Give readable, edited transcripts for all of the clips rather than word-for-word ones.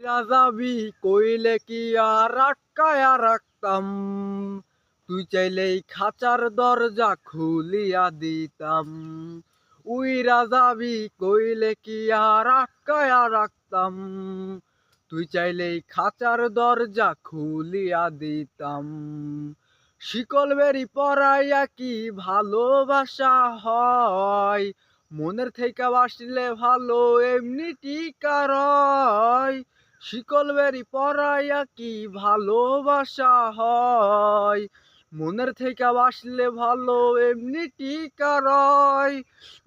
Rajabi কইলে কি আর আটকায়া রাখতাম, তুই চাইলেই খাঁচার দরজা খুলিয়া দিতাম। উইরা যাবি কইলে কি আর আটকায়া রাখতাম, তুই চাইলেই খাঁচার দরজা খুলিয়া দিতাম। শিকল বেরি পরাইয়া কি ভালোবাসা হয়, মনের থেকে বাসলে ভালো এমনি টিকা রয়। শিকল বেরি পরাইয়া কি ভালোবাসা হয়, মনের থেকে বাসলে ভালো এমনি টিকা রয়।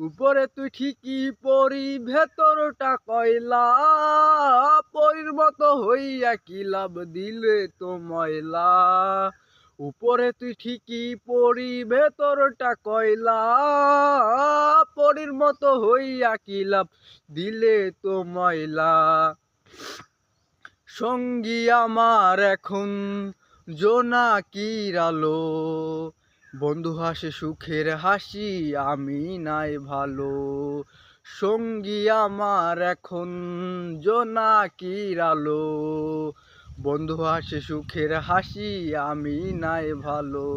উপরে তুই ঠিকই পরি ভেতরটা কয়লা, পরির মতো হইয়া কি লাভ দিলে তো ময়লা। উপরে তুই ঠিকই পরি ভেতরটা কয়লা, পরির মতো হইয়া কি লাভ দিলে তো ময়লা। সঙ্গী আমার এখন জোনাকির আলো, বন্ধু হাসে সুখের হাসি আমি নাই ভালো। সঙ্গী আমার এখন জোনাকির আলো, বন্ধু হাসে সুখের হাসি আমি নাই ভালো।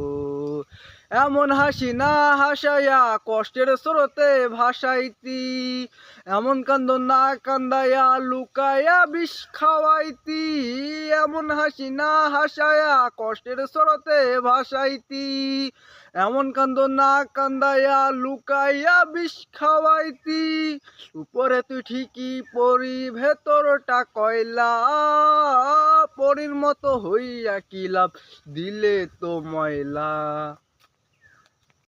এমন হাসি না হাসাইয়া কষ্টের স্রোতে ভাসাইতি, এমন কান্দ না কান্দাইয়া লুকাইয়া বিষ খাওয়াইতি। এমন হাসি না হাসাইয়া কষ্টের স্রোতে ভাসাইতি, এমন কান্দ না কান্দাইয়া লুকাইয়া বিষ খাওয়াইতি। উপরে তুই ঠিকই পরি ভেতরটা কয়লা, পরির মতো হইয়া কি লাভ দিলে তো ময়লা।